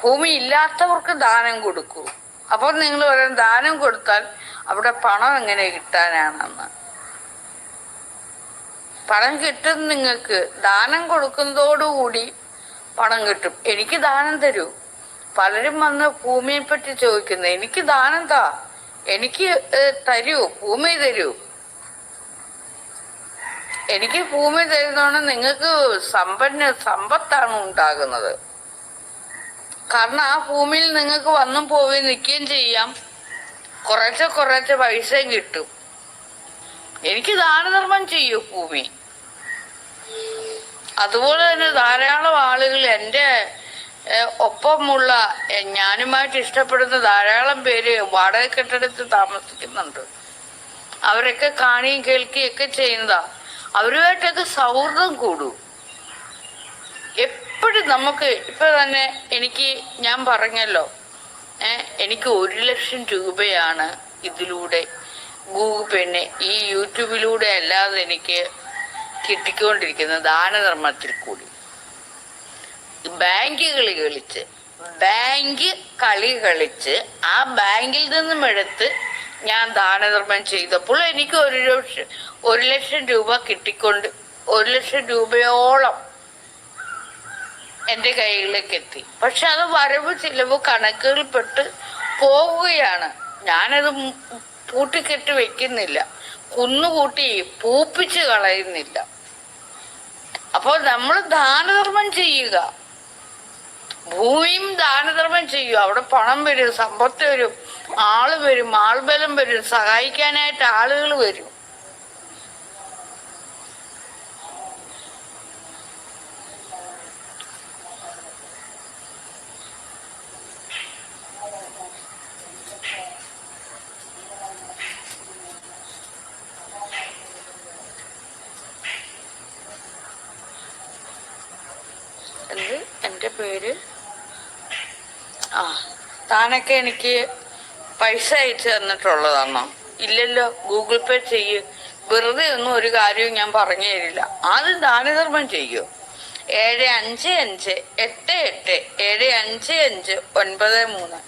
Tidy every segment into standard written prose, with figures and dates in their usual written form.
ഭൂമി ഇല്ലാത്തവർക്ക് ദാനം കൊടുക്കൂ. അപ്പോൾ നിങ്ങൾ പറയാം ദാനം കൊടുത്താൽ അവിടെ പണം എങ്ങനെ കിട്ടാനാണെന്ന്. പണം കിട്ടും, നിങ്ങൾക്ക് ദാനം കൊടുക്കുന്നതോടുകൂടി പണം കിട്ടും. എനിക്ക് ദാനം തരൂ. പലരും വന്ന് ഭൂമിയെ പറ്റി ചോദിക്കുന്നത്, എനിക്ക് ദാനം താ, എനിക്ക് തരൂ, ഭൂമി തരൂ. എനിക്ക് ഭൂമി തരുന്നോണ്ട് നിങ്ങൾക്ക് സമ്പത്താണ് ഉണ്ടാകുന്നത്. കാരണം ആ ഭൂമിയിൽ നിങ്ങൾക്ക് വന്നും പോയി നിൽക്കുകയും ചെയ്യാം, കുറച്ച് പൈസയും കിട്ടും. എനിക്ക് ദാനധർമ്മം ചെയ്യൂ ഭൂമി. അതുപോലെ തന്നെ ധാരാളം ആളുകൾ എൻ്റെ ഒപ്പമുള്ള ഞാനുമായിട്ട് ഇഷ്ടപ്പെടുന്ന ധാരാളം പേര് വാടക കെട്ടിടത്ത് താമസിക്കുന്നുണ്ട്. അവരൊക്കെ കാണുകയും കേൾക്കുകയൊക്കെ ചെയ്യുന്നതാ. അവരുമായിട്ടൊക്കെ സൗഹൃദം കൂടൂ. എപ്പോഴും നമുക്ക് ഇപ്പൊ തന്നെ ഞാൻ പറഞ്ഞല്ലോ, എനിക്ക് 1,00,000 രൂപയാണ് ഇതിലൂടെ ഗൂഗിൾ പേനെ ഈ യൂട്യൂബിലൂടെ അല്ലാതെ എനിക്ക് കിട്ടിക്കൊണ്ടിരിക്കുന്നത് ദാനധർമ്മത്തിൽ കൂടി. ബാങ്ക് കളിച്ച് ആ ബാങ്കിൽ നിന്നും എടുത്ത് ഞാൻ ദാനധർമ്മം ചെയ്തപ്പോൾ എനിക്ക് 1,00,000 രൂപ കിട്ടിക്കൊണ്ട് 1,00,000 രൂപയോളം എൻ്റെ കൈകളിലേക്ക് എത്തി. പക്ഷെ അത് വരവ് ചിലവ് കണക്കുകളിൽപ്പെട്ട് പോവുകയാണ്. ഞാനത് പൂട്ടിക്കെട്ടി വെക്കുന്നില്ല, കുന്നുകൂട്ടി പൂപ്പിച്ച് കളയുന്നില്ല. അപ്പോൾ നമ്മൾ ദാനധർമ്മം ചെയ്യുക, ഭൂമിയും ദാനധർമ്മം ചെയ്യും. അവിടെ പണം വരും, സമ്പത്ത് വരും, ആള് വരും, ആൾബലം വരും, സഹായിക്കാനായിട്ട് ആളുകൾ വരും. എൻ്റെ പേര് താനൊക്കെ എനിക്ക് പൈസ അയച്ചു തന്നിട്ടുള്ളതാണോ? ഇല്ലല്ലോ. ഗൂഗിൾ പേ ചെയ്യൂ. വെറുതെ ഒന്നും ഒരു കാര്യവും ഞാൻ പറഞ്ഞു തരില്ല. ആദ്യം ദാനധർമ്മം ചെയ്യൂ. 7558757593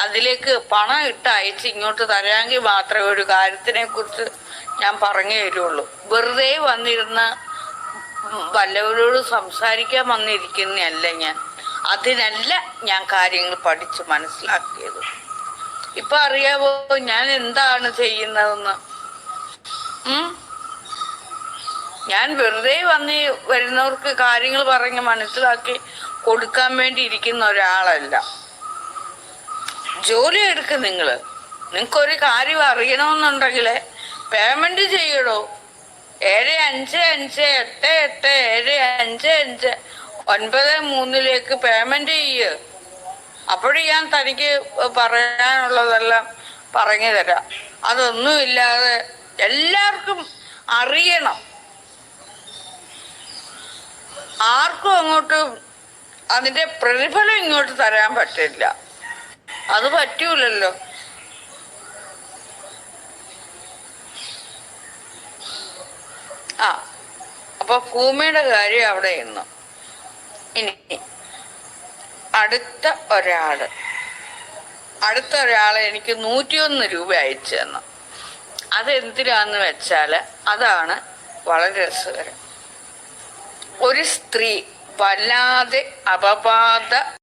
അതിലേക്ക് പണം ഇട്ട് അയച്ച് ഇങ്ങോട്ട് തരാമെങ്കിൽ മാത്രമേ ഒരു കാര്യത്തിനെ കുറിച്ച് ഞാൻ പറഞ്ഞു തരുള്ളൂ. വെറുതെ വന്നിരുന്ന വല്ലവരോട് സംസാരിക്കാൻ വന്നിരിക്കുന്നതല്ല ഞാൻ. അതിനല്ല ഞാൻ കാര്യങ്ങൾ പഠിച്ച് മനസ്സിലാക്കിയത്. ഇപ്പൊ അറിയാവോ ഞാൻ എന്താണ് ചെയ്യുന്നതെന്ന്? ഞാൻ വെറുതെ വരുന്നവർക്ക് കാര്യങ്ങൾ പറഞ്ഞ് മനസ്സിലാക്കി കൊടുക്കാൻ വേണ്ടി ഇരിക്കുന്ന ഒരാളല്ല. ജോലി എടുക്കും. നിങ്ങൾക്കൊരു കാര്യം അറിയണമെന്നുണ്ടെങ്കിൽ പേയ്മെന്റ് ചെയ്യണോ. 7558759593 പേയ്മെന്റ് ചെയ്യ്. അപ്പോഴും ഞാൻ തനിക്ക് പറയാനുള്ളതെല്ലാം പറഞ്ഞു തരാം. അതൊന്നുമില്ലാതെ എല്ലാവർക്കും അറിയണം. ആർക്കും അങ്ങോട്ട് അതിന്റെ പ്രതിഫലം ഇങ്ങോട്ട് തരാൻ പറ്റില്ല. അത് പറ്റൂലല്ലോ. അപ്പൊ ഭൂമിയുടെ കാര്യം അവിടെ ഇന്നു. ഇനി അടുത്ത ഒരാള് എനിക്ക് 101 രൂപ അയച്ചു തന്നു. അതെന്തിനാന്ന് വെച്ചാല് അതാണ് വളരെ രസകരം. ഒരു സ്ത്രീ വല്ലാതെ അപവാദ